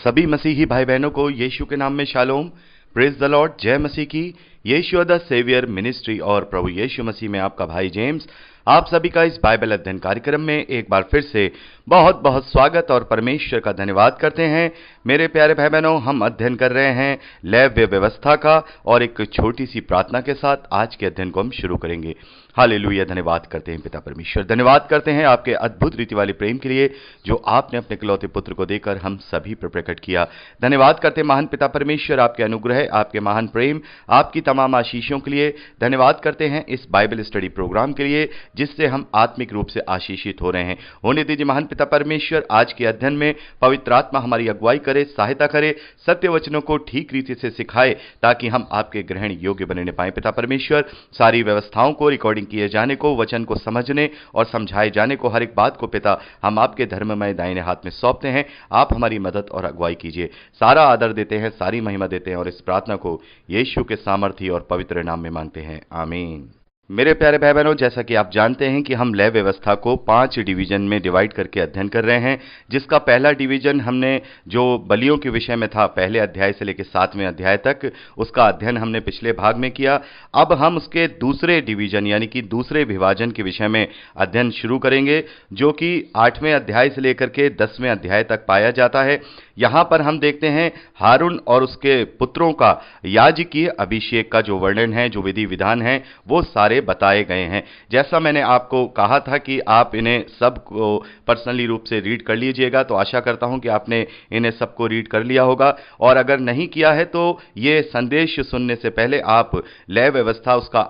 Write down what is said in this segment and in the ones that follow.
सभी मसीही भाई बहनों को यीशु के नाम में शालोम, प्रेज द लॉर्ड, जय मसीह की। यीशु द सेवियर मिनिस्ट्री और प्रभु यीशु मसीह में आपका भाई जेम्स आप सभी का इस बाइबल अध्ययन कार्यक्रम में एक बार फिर से बहुत बहुत स्वागत और परमेश्वर का धन्यवाद करते हैं। मेरे प्यारे भाई बहनों, हम अध्ययन कर रहे हैं लेव्य व्यवस्था का और एक छोटी सी प्रार्थना के साथ आज के अध्ययन को हम शुरू करेंगे। हालेलुया, धन्यवाद करते हैं पिता परमेश्वर, धन्यवाद करते हैं आपके अद्भुत रीति वाले प्रेम के लिए जो आपने अपने इकलौते पुत्र को देकर हम सभी पर प्रकट किया। धन्यवाद करते हैं महान पिता परमेश्वर आपके अनुग्रह, आपके महान प्रेम, आपकी तमाम आशीषों के लिए। धन्यवाद करते हैं इस बाइबल स्टडी प्रोग्राम के लिए जिससे हम आत्मिक रूप से आशीषित हो रहे हैं। होने दीजिए महान पिता परमेश्वर, आज के अध्ययन में पवित्र आत्मा हमारी अगुवाई करे, सहायता करे, सत्य वचनों को ठीक रीति से सिखाए ताकि हम आपके ग्रहण योग्य बनने पाए। पिता परमेश्वर, सारी व्यवस्थाओं को, रिकॉर्डिंग किए जाने को, वचन को समझने और समझाए जाने को, हर एक बात को पिता हम आपके धर्ममय दाहिने हाथ में सौंपते हैं। आप हमारी मदद और अगुवाई कीजिए। सारा आदर देते हैं, सारी महिमा देते हैं और इस प्रार्थना को यीशु के सामर्थी और पवित्र नाम में मांगते हैं, आमीन। मेरे प्यारे भाई बहनों, जैसा कि आप जानते हैं कि हम लेव व्यवस्था को 5 डिवीजन में डिवाइड करके अध्ययन कर रहे हैं, जिसका पहला डिवीजन हमने जो बलियों के विषय में था, पहले अध्याय से लेकर 7वें अध्याय तक, उसका अध्ययन हमने पिछले भाग में किया। अब हम उसके दूसरे डिवीजन यानी कि दूसरे विभाजन के विषय में अध्ययन शुरू करेंगे, जो कि 8वें अध्याय से लेकर के 10वें अध्याय तक पाया जाता है। यहाँ पर हम देखते हैं हारून और उसके पुत्रों का याजकीय अभिषेक का जो वर्णन है, जो विधि विधान है, वो सारे बताए गए हैं। जैसा मैंने आपको कहा था कि आप इन्हें सबको पर्सनली रूप से रीड कर लीजिएगा, तो आशा करता हूं कि आपने इन्हें सबको रीड कर लिया होगा। और अगर नहीं किया है तो ये संदेश सुनने से पहले आप लेव व्यवस्था उसका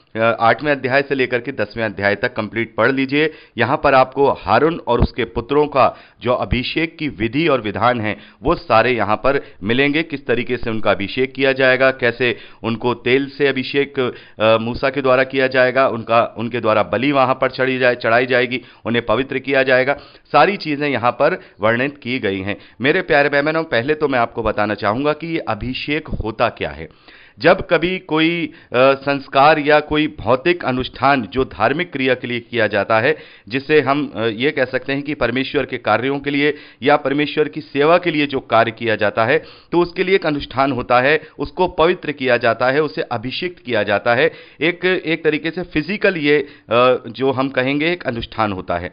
8वें अध्याय से लेकर के 10वें अध्याय तक कंप्लीट पढ़ लीजिए। यहाँ पर आपको हारून और उसके पुत्रों का जो अभिषेक की विधि और विधान है वो सारे यहाँ पर मिलेंगे। किस तरीके से उनका अभिषेक किया जाएगा, कैसे उनको तेल से अभिषेक मूसा के द्वारा किया जाएगा, उनके द्वारा बलि वहाँ पर चढ़ाई जाएगी, उन्हें पवित्र किया जाएगा, सारी चीज़ें यहाँ पर वर्णित की गई हैं। मेरे प्यारे बहनों, पहले तो मैं आपको बताना चाहूँगा कि ये अभिषेक होता क्या है। जब कभी कोई संस्कार या कोई भौतिक अनुष्ठान जो धार्मिक क्रिया के लिए किया जाता है, जिसे हम ये कह सकते हैं कि परमेश्वर के कार्यों के लिए या परमेश्वर की सेवा के लिए जो कार्य किया जाता है, तो उसके लिए एक अनुष्ठान होता है, उसको पवित्र किया जाता है, उसे अभिषिक्त किया जाता है। एक तरीके से फिजिकल ये जो हम कहेंगे एक अनुष्ठान होता है।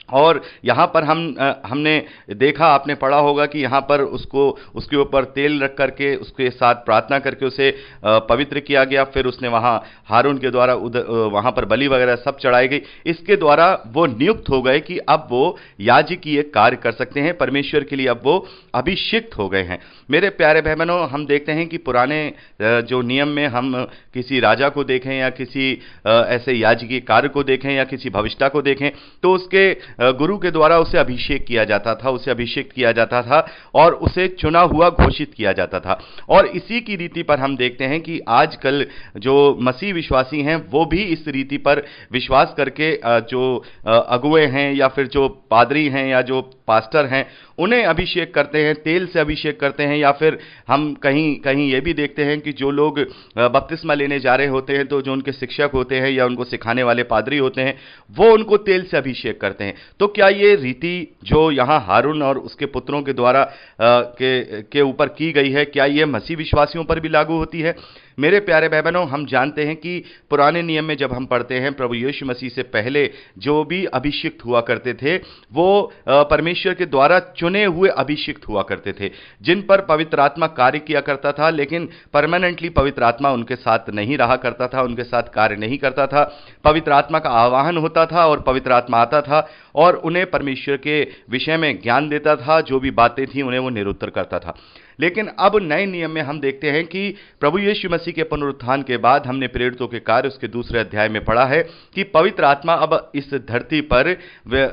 और यहाँ पर हमने देखा, आपने पढ़ा होगा कि यहाँ पर उसके ऊपर तेल रख करके उसके साथ प्रार्थना करके उसे पवित्र किया गया। फिर उसने वहाँ हारून के द्वारा वहाँ पर बलि वगैरह सब चढ़ाई गई। इसके द्वारा वो नियुक्त हो गए कि अब वो याजकीय कार्य कर सकते हैं, परमेश्वर के लिए अब वो अभिषिक्त हो गए हैं। मेरे प्यारे बहनों, हम देखते हैं कि पुराने जो नियम में हम किसी राजा को देखें या किसी ऐसे याजकीय कार्य को देखें या किसी भविष्यता को देखें, तो उसके गुरु के द्वारा उसे अभिषेक किया जाता था, उसे अभिषेक किया जाता था और उसे चुना हुआ घोषित किया जाता था। और इसी की रीति पर हम देखते हैं कि आजकल जो मसीह विश्वासी हैं वो भी इस रीति पर विश्वास करके जो अगुए हैं या फिर जो पादरी हैं या जो पास्टर हैं, उन्हें अभिषेक करते हैं, तेल से अभिषेक करते हैं। या फिर हम कहीं ये भी देखते हैं कि जो लोग बपतिस्मा लेने जा रहे होते हैं, तो जो उनके शिक्षक होते हैं या उनको सिखाने वाले पादरी होते हैं, वो उनको तेल से अभिषेक करते हैं। तो क्या ये रीति जो यहाँ हारून और उसके पुत्रों के द्वारा के ऊपर की गई है, क्या ये मसीह विश्वासियों पर भी लागू होती है? मेरे प्यारे भाई बहनों, हम जानते हैं कि पुराने नियम में जब हम पढ़ते हैं, प्रभु यीशु मसीह से पहले जो भी अभिषिक्त हुआ करते थे वो परमेश्वर के द्वारा चुने हुए अभिषिक्त हुआ करते थे, जिन पर पवित्र आत्मा कार्य किया करता था। लेकिन परमानेंटली पवित्र आत्मा उनके साथ नहीं रहा करता था, उनके साथ कार्य नहीं करता था। पवित्र आत्मा का आवाहन होता था और पवित्र आत्मा आता था और उन्हें परमेश्वर के विषय में ज्ञान देता था, जो भी बातें थी उन्हें वो निरुत्तर करता था। लेकिन अब नए नियम में हम देखते हैं कि प्रभु यीशु मसीह के पुनरुत्थान के बाद हमने प्रेरितों के कार्य उसके दूसरे अध्याय में पढ़ा है कि पवित्र आत्मा अब इस धरती पर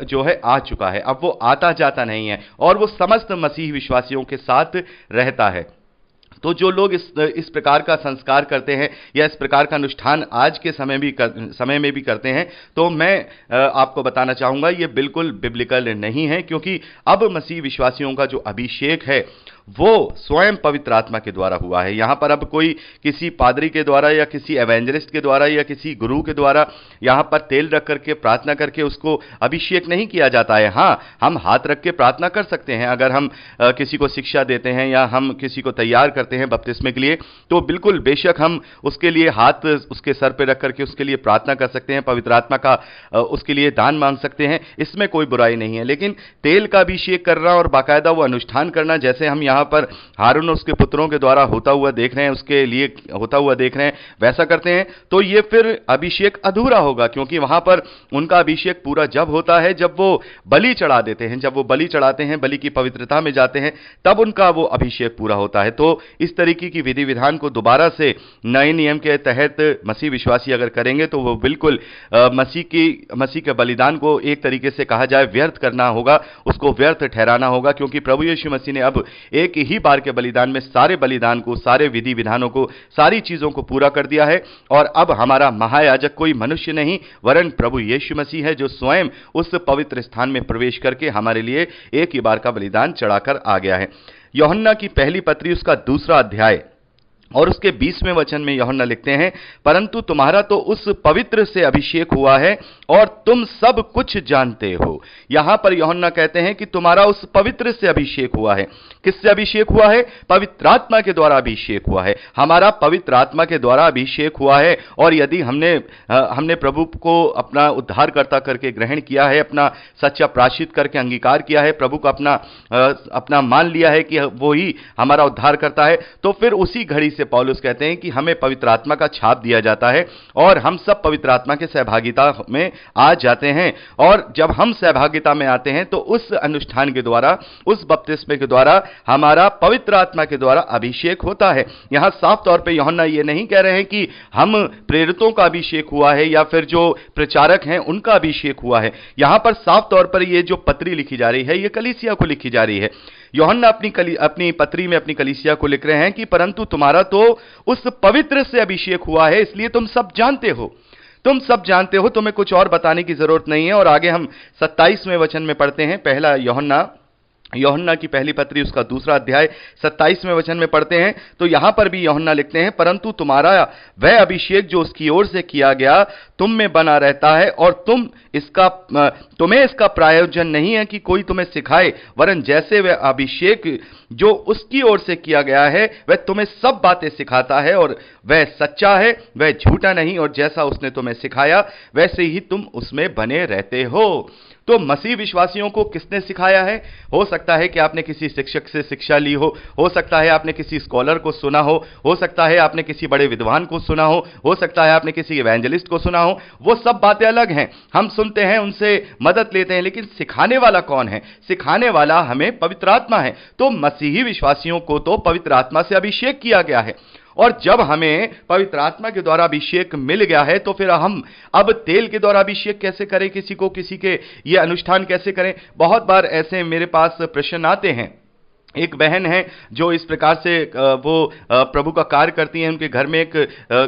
जो है आ चुका है। अब वो आता जाता नहीं है और वो समस्त मसीह विश्वासियों के साथ रहता है। तो जो लोग इस प्रकार का संस्कार करते हैं या इस प्रकार का अनुष्ठान आज के समय में भी करते हैं, तो मैं आपको बताना चाहूँगा ये बिल्कुल बिब्लिकल नहीं है, क्योंकि अब मसीह विश्वासियों का जो अभिषेक है वो स्वयं पवित्र आत्मा के द्वारा हुआ है। यहां पर अब कोई किसी पादरी के द्वारा या किसी एवेंजलिस्ट के द्वारा या किसी गुरु के द्वारा यहां पर तेल रख करके प्रार्थना करके उसको अभिषेक नहीं किया जाता है। हां, हम हाथ रख के प्रार्थना कर सकते हैं। अगर हम किसी को शिक्षा देते हैं या हम किसी को तैयार करते हैं बपतिस्मे के लिए, तो बिल्कुल बेशक हम उसके लिए हाथ उसके सर पे रख करके उसके लिए प्रार्थना कर सकते हैं, पवित्र आत्मा का उसके लिए दान मांग सकते हैं, इसमें कोई बुराई नहीं है। लेकिन तेल का अभिषेक करना और बाकायदा वो अनुष्ठान करना, जैसे हम यहां पर हारून और उसके पुत्रों के द्वारा होता हुआ देख रहे हैं, उसके लिए होता हुआ देख रहे हैं, वैसा करते हैं, तो ये फिर अभिषेक अधूरा होगा। क्योंकि वहां पर उनका अभिषेक पूरा जब होता है जब वो बलि चढ़ा देते हैं, जब वो बलि चढ़ाते हैं, बलि की पवित्रता में जाते हैं, तब उनका वो अभिषेक पूरा होता है। तो इस तरीके की विधि विधान को दोबारा से नए नियम के तहत मसीह विश्वासी अगर करेंगे तो वो बिल्कुल मसीह के बलिदान को एक तरीके से कहा जाए व्यर्थ करना होगा, उसको व्यर्थ ठहराना होगा। क्योंकि प्रभु यीशु मसीह ने अब एक ही बार के बलिदान में सारे बलिदान को, सारे विधि विधानों को, सारी चीजों को पूरा कर दिया है। और अब हमारा महायाजक कोई मनुष्य नहीं वरन प्रभु यीशु मसीह है, जो स्वयं उस पवित्र स्थान में प्रवेश करके हमारे लिए एक ही बार का बलिदान चढ़ाकर आ गया है। यूहन्ना की पहली पत्री उसका 2 अध्याय और उसके 20वें वचन में यूहन्ना लिखते हैं, परंतु तुम्हारा तो उस पवित्र से अभिषेक हुआ है और तुम सब कुछ जानते हो। यहां पर यूहन्ना कहते हैं कि तुम्हारा उस पवित्र से अभिषेक हुआ है। किससे अभिषेक हुआ है? पवित्र आत्मा के द्वारा अभिषेक हुआ है। हमारा पवित्र आत्मा के द्वारा अभिषेक हुआ है। और यदि हमने प्रभु को अपना उद्धारकर्ता करके ग्रहण किया है, अपना सच्चा प्रायश्चित करके अंगीकार किया है, प्रभु को अपना मान लिया है कि वो ही हमारा उद्धारकर्ता है, तो फिर उसी घड़ी से पौलुस कहते हैं कि हमें पवित्र आत्मा का छाप दिया जाता है और हम सब पवित्र आत्मा के सहभागिता में आ जाते हैं। और जब हम सहभागिता में आते हैं तो उस अनुष्ठान के द्वारा, उस बपतिस्मे के द्वारा हमारा पवित्र आत्मा के द्वारा अभिषेक होता है। यहां साफ तौर पे यूहन्ना ये नहीं कह रहे हैं कि हम प्रेरितों का अभिषेक हुआ है या फिर जो प्रचारक हैं उनका अभिषेक हुआ है। यहां पर साफ तौर पर ये जो पत्री लिखी जा रही है ये कलीसिया को लिखी जा रही है। यूहन्ना अपनी पत्री में अपनी कलीसिया को लिख रहे हैं कि परंतु तुम्हारा तो उस पवित्र से अभिषेक हुआ है, इसलिए तुम सब जानते हो, तुम सब जानते हो, तुम्हें कुछ और बताने की जरूरत नहीं है। और आगे हम 27वें वचन में पढ़ते हैं, पहला यूहन्ना की पहली पत्री उसका 2 अध्याय 27वें वचन में पढ़ते हैं, तो यहां पर भी यूहन्ना लिखते हैं, परंतु तुम्हारा वह अभिषेक जो उसकी ओर से किया गया तुम में बना रहता है और तुम्हें इसका प्रयोजन नहीं है कि कोई तुम्हें सिखाए, वरन जैसे वह अभिषेक जो उसकी ओर से किया गया है वह तुम्हें सब बातें सिखाता है और वह सच्चा है, वह झूठा नहीं, और जैसा उसने तुम्हें सिखाया वैसे ही तुम उसमें बने रहते हो। तो मसीह विश्वासियों को किसने सिखाया है? हो सकता है कि आपने किसी शिक्षक से शिक्षा ली हो सकता है आपने किसी स्कॉलर को सुना हो सकता है आपने किसी बड़े विद्वान को सुना हो सकता है आपने किसी इवेंजलिस्ट को सुना हो। वो सब बातें अलग हैं, हम सुनते हैं, उनसे मदद लेते हैं, लेकिन सिखाने वाला कौन है? सिखाने वाला हमें पवित्र आत्मा है। तो मसीही विश्वासियों को तो पवित्र आत्मा से अभिषेक किया गया है, और जब हमें पवित्र आत्मा के द्वारा अभिषेक मिल गया है तो फिर हम अब तेल के द्वारा अभिषेक कैसे करें किसी के ये अनुष्ठान कैसे करें? बहुत बार ऐसे मेरे पास प्रश्न आते हैं। एक बहन है जो इस प्रकार से वो प्रभु का कार्य करती हैं, उनके घर में एक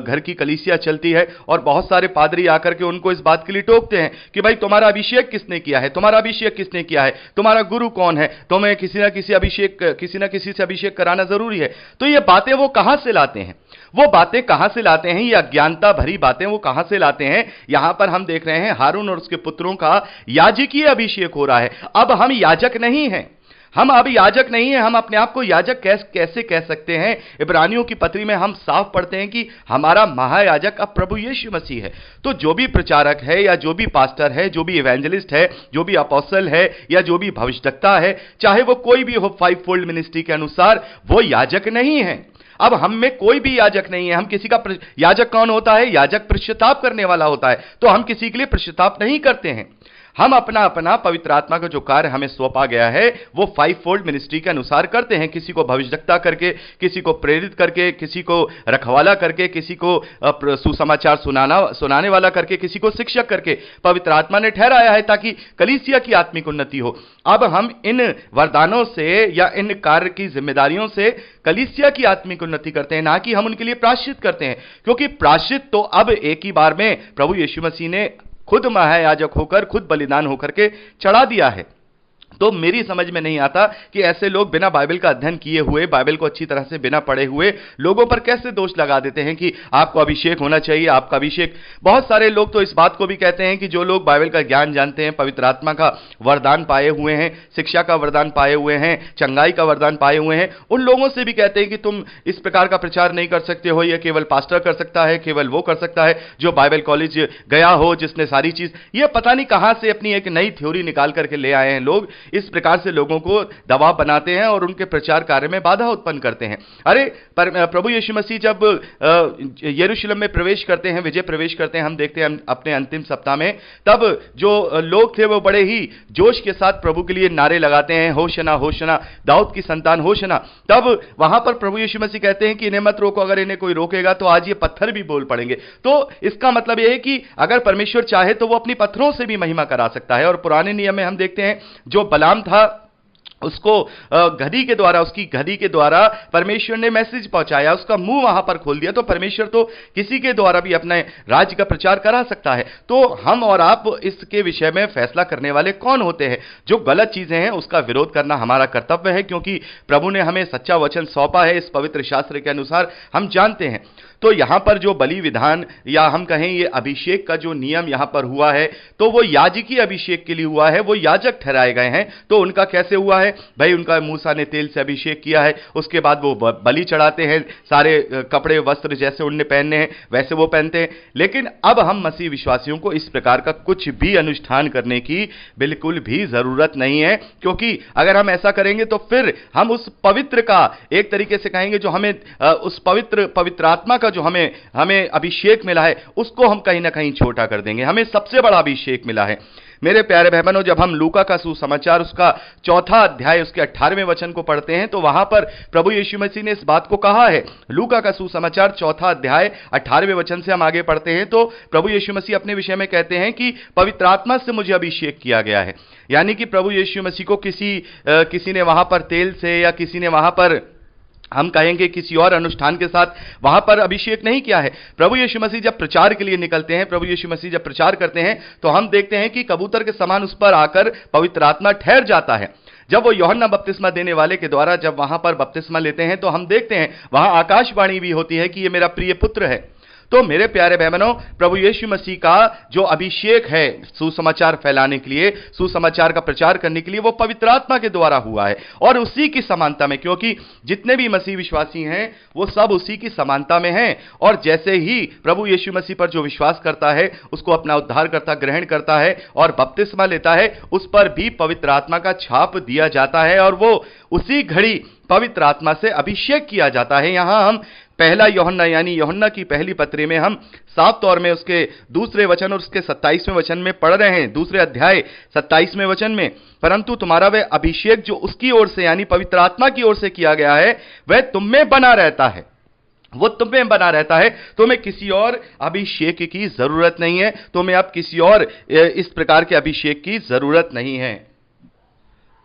घर की कलीसिया चलती है और बहुत सारे पादरी आकर के उनको इस बात के लिए टोकते हैं कि भाई तुम्हारा अभिषेक किसने किया है, तुम्हारा अभिषेक किसने किया है, तुम्हारा गुरु कौन है, तुम्हें किसी ना किसी से अभिषेक कराना जरूरी है। तो ये बातें वो कहां से लाते हैं? वो बातें कहां से लाते हैं? ये अज्ञानता भरी बातें वो कहां से लाते हैं? यहां पर हम देख रहे हैं हारून और उसके पुत्रों का याजकीय अभिषेक हो रहा है। अब हम याजक नहीं हैं, हम अब याजक नहीं है। हम अपने आप को याजक कैसे कह सकते हैं? इब्रानियों की पत्री में हम साफ पढ़ते हैं कि हमारा महायाजक अब प्रभु यीशु मसीह है। तो जो भी प्रचारक है या जो भी पास्टर है, जो भी इवेंजलिस्ट है, जो भी अपोस्टल है या जो भी भविष्यवक्ता है, चाहे वो कोई भी हो 5 फोल्ड मिनिस्ट्री के अनुसार, वो याजक नहीं है। अब हम में कोई भी याजक नहीं है। हम किसी का याजक कौन होता है? याजक पश्चाताप करने वाला होता है। तो हम किसी के लिए पश्चाताप नहीं करते हैं। हम अपना पवित्र आत्मा का जो कार्य हमें सौंपा गया है वो 5 फोल्ड मिनिस्ट्री के अनुसार करते हैं। किसी को भविष्यवक्ता करके, किसी को प्रेरित करके, किसी को रखवाला करके, किसी को सुसमाचार सुनाने वाला करके, किसी को शिक्षक करके पवित्र आत्मा ने ठहराया है ताकि कलीसिया की आत्मिक उन्नति हो। अब हम इन वरदानों से या इन कार्य की जिम्मेदारियों से कलीसिया की आत्मिक उन्नति करते हैं, ना कि हम उनके लिए प्रायश्चित करते हैं। क्योंकि प्रायश्चित तो अब एक ही बार में प्रभु यीशु मसीह ने खुद महायाजक होकर, खुद बलिदान होकर के चढ़ा दिया है। तो मेरी समझ में नहीं आता कि ऐसे लोग बिना बाइबल का अध्ययन किए हुए, बाइबल को अच्छी तरह से बिना पढ़े हुए लोगों पर कैसे दोष लगा देते हैं कि आपको अभिषेक होना चाहिए, आपका अभिषेक। बहुत सारे लोग तो इस बात को भी कहते हैं कि जो लोग बाइबल का ज्ञान जानते हैं, पवित्र आत्मा का वरदान पाए हुए हैं, शिक्षा का वरदान पाए हुए हैं, चंगाई का वरदान पाए हुए हैं, उन लोगों से भी कहते हैं कि तुम इस प्रकार का प्रचार नहीं कर सकते हो, यह केवल पास्टर कर सकता है, केवल वो कर सकता है जो बाइबल कॉलेज गया हो, जिसने सारी चीज। ये पता नहीं कहां से अपनी एक नई थ्योरी निकाल करके ले आए हैं लोग। इस प्रकार से लोगों को दबाव बनाते हैं और उनके प्रचार कार्य में बाधा उत्पन्न करते हैं। अरे प्रभु यीशु मसीह जब यरूशलेम में प्रवेश करते हैं, विजय प्रवेश करते हैं, हम देखते हैं अपने अंतिम सप्ताह में, तब जो लोग थे वो बड़े ही जोश के साथ प्रभु के लिए नारे लगाते हैं, होशना होशना, दाऊद की संतान होशना। तब वहां पर प्रभु यीशु मसीह कहते हैं कि इन्हें मत रोको, अगर इन्हें कोई रोकेगा तो आज ये पत्थर भी बोल पड़ेंगे। तो इसका मतलब यह है कि अगर परमेश्वर चाहे तो वो अपनी पत्थरों से भी महिमा करा सकता है। और पुराने नियम में हम देखते हैं जो बलाम था, उसको गधी के द्वारा, उसकी गधी के द्वारा परमेश्वर ने मैसेज पहुंचाया, उसका मुंह वहां पर खोल दिया। तो परमेश्वर तो किसी के द्वारा भी अपने राज्य का प्रचार करा सकता है। तो हम और आप इसके विषय में फैसला करने वाले कौन होते हैं? जो गलत चीजें हैं उसका विरोध करना हमारा कर्तव्य है, क्योंकि प्रभु ने हमें सच्चा वचन सौंपा है। इस पवित्र शास्त्र के अनुसार हम जानते हैं। तो यहां पर जो बलि विधान या हम कहें ये अभिषेक का जो नियम यहां पर हुआ है, तो वो याजकी अभिषेक के लिए हुआ है। वो याजक ठहराए गए हैं। तो उनका कैसे हुआ है भाई? उनका मूसा ने तेल से अभिषेक किया है, उसके बाद वो बलि चढ़ाते हैं, सारे कपड़े वस्त्र जैसे उन्हें पहनने हैं वैसे वो पहनते हैं। लेकिन अब हम मसीह विश्वासियों को इस प्रकार का कुछ भी अनुष्ठान करने की बिल्कुल भी जरूरत नहीं है, क्योंकि अगर हम ऐसा करेंगे तो फिर हम उस पवित्र का, एक तरीके से कहेंगे जो हमें उस पवित्र आत्मा जो हमें अभिषेक मिला है, उसको हम कहीं ना कहीं छोटा कर देंगे। हमें सबसे बड़ा अभिषेक मिला है। मेरे प्यारे भाई बहनों, जब हम लूका का सुसमाचार उसका 4 अध्याय उसके 18वें वचन को पढ़ते हैं, तो वहां पर प्रभु यीशु मसीह ने इस बात को कहा है। लूका का सुसमाचार 4 अध्याय 18वें वचन से हम आगे पढ़ते हैं, तो प्रभु यीशु मसीह अपने विषय में कहते हैं कि पवित्र आत्मा से मुझे अभिषेक किया गया है। यानी कि प्रभु यीशु मसीह को किसी ने वहां पर तेल से, या किसी ने वहां पर हम कहेंगे किसी और अनुष्ठान के साथ वहां पर अभिषेक नहीं किया है। प्रभु यीशु मसीह जब प्रचार के लिए निकलते हैं, प्रभु यीशु मसीह जब प्रचार करते हैं, तो हम देखते हैं कि कबूतर के समान उस पर आकर पवित्र आत्मा ठहर जाता है। जब वो यूहन्ना बपतिस्मा देने वाले के द्वारा जब वहां पर बपतिस्मा लेते हैं, तो हम देखते हैं वहां आकाशवाणी भी होती है कि ये मेरा प्रिय पुत्र है। तो मेरे प्यारे बहनों, प्रभु यीशु मसीह का जो अभिषेक है सुसमाचार फैलाने के लिए, सुसमाचार का प्रचार करने के लिए, वो पवित्र आत्मा के द्वारा हुआ है। और उसी की समानता में, क्योंकि जितने भी मसीह विश्वासी हैं वो सब उसी की समानता में हैं। और जैसे ही प्रभु यीशु मसीह पर जो विश्वास करता है, उसको अपना उद्धारकर्ता ग्रहण करता है और बपतिस्मा लेता है, उस पर भी पवित्र आत्मा का छाप दिया जाता है और वो उसी घड़ी पवित्र आत्मा से अभिषेक किया जाता है। यहां हम पहला यूहन्ना यानी यूहन्ना की पहली पत्री में हम साफ तौर में उसके 2 वचन और उसके 27वें वचन में पढ़ रहे हैं, 2 अध्याय 27वें वचन में, परंतु तुम्हारा वह अभिषेक जो उसकी ओर से यानी पवित्र आत्मा की ओर से किया गया है, वह तुम में बना रहता है। वो तुम्हें बना रहता है। तुम्हें किसी और अभिषेक की जरूरत नहीं है। तुम्हें अब किसी और इस प्रकार के अभिषेक की जरूरत नहीं है।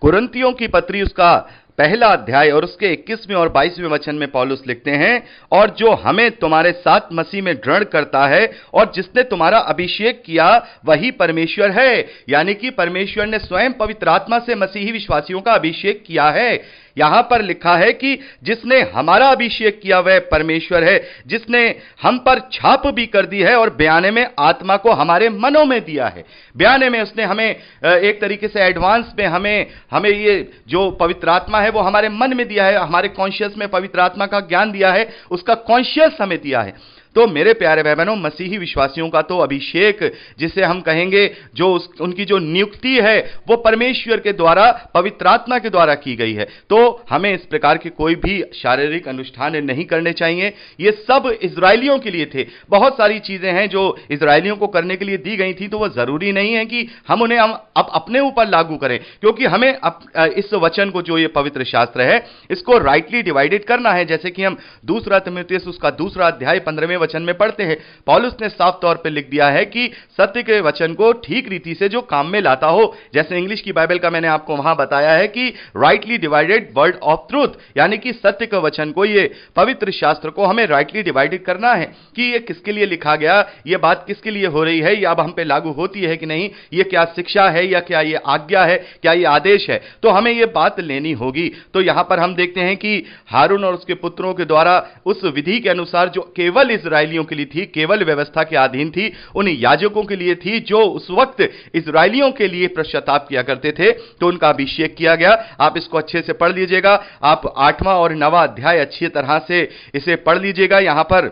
कुरिन्थियों की पत्री उसका पहला अध्याय और उसके 21वें और 22वें वचन में पौलुस लिखते हैं, और जो हमें तुम्हारे साथ मसीह में दृढ़ करता है और जिसने तुम्हारा अभिषेक किया वही परमेश्वर है। यानी कि परमेश्वर ने स्वयं पवित्र आत्मा से मसीही विश्वासियों का अभिषेक किया है। यहां पर लिखा है कि जिसने हमारा अभिषेक किया वह परमेश्वर है, जिसने हम पर छाप भी कर दी है और बयाने में आत्मा को हमारे मनों में दिया है। बयाने में उसने हमें एक तरीके से एडवांस में हमें ये जो पवित्र आत्मा है वो हमारे मन में दिया है, हमारे कॉन्शियस में पवित्र आत्मा का ज्ञान दिया है, उसका कॉन्शियस हमें दिया है। तो मेरे प्यारे भाई बहनों, मसीही विश्वासियों का तो अभिषेक, जिसे हम कहेंगे जो उनकी जो नियुक्ति है वो परमेश्वर के द्वारा, पवित्र आत्मा के द्वारा की गई है। तो हमें इस प्रकार के कोई भी शारीरिक अनुष्ठान नहीं करने चाहिए। ये सब इजरायलियों के लिए थे। बहुत सारी चीजें हैं जो इजरायलियों को करने के लिए दी गई थी, तो वह जरूरी नहीं है कि हम उन्हें अब अपने ऊपर लागू करें, क्योंकि हमें इस वचन को, जो ये पवित्र शास्त्र है, इसको राइटली डिवाइडेड करना है। जैसे कि हम 2 तिमुथियुस उसका 2 अध्याय 15वें वचन में पढ़ते हैं, पौलुस ने साफ तौर पे लिख दिया है कि सत्य के वचन को ठीक रीति से जो काम में लाता हो, जैसे इंग्लिश की बाइबल का मैंने आपको वहां बताया है कि rightly divided word of truth, यानी कि सत्य के वचन को, ये पवित्र शास्त्र को हमें राइटली डिवाइडेड करना है कि ये किसके लिए लिखा गया, ये बात किसके लिए हो रही है, ये अब हम पे लागू होती है कि नहीं, ये क्या शिक्षा है या क्या ये आज्ञा है, क्या ये आदेश है, तो हमें ये बात लेनी होगी। तो यहां पर हम देखते हैं कि हारून और उसके पुत्रों के द्वारा उस विधि के अनुसार जो केवल इजरायलियों के लिए थी, केवल व्यवस्था के अधीन थी, उन याजकों के लिए थी जो उस वक्त इजरायलियों के लिए पश्चाताप किया करते थे, तो उनका अभिषेक किया गया। आप इसको अच्छे से पढ़ लीजिएगा, आप 8वां और 9वां अध्याय अच्छी तरह से इसे पढ़ लीजिएगा। यहां पर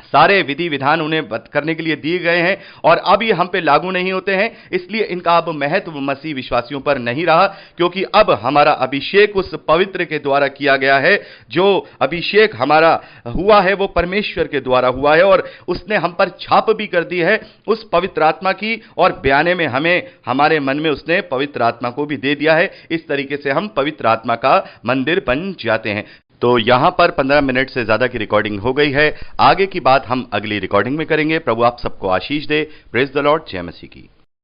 सारे विधि विधान उन्हें करने के लिए दिए गए हैं और अब ये हम पे लागू नहीं होते हैं, इसलिए इनका अब महत्व मसीह विश्वासियों पर नहीं रहा, क्योंकि अब हमारा अभिषेक उस पवित्र के द्वारा किया गया है। जो अभिषेक हमारा हुआ है वो परमेश्वर के द्वारा हुआ है और उसने हम पर छाप भी कर दी है उस पवित्र आत्मा की, और बयाने में हमें हमारे मन में उसने पवित्र आत्मा को भी दे दिया है। इस तरीके से हम पवित्र आत्मा का मंदिर बन जाते हैं। तो यहां पर 15 मिनट से ज्यादा की रिकॉर्डिंग हो गई है। आगे की बात हम अगली रिकॉर्डिंग में करेंगे। प्रभु आप सबको आशीष दे। Praise the lord. जय मसीह की।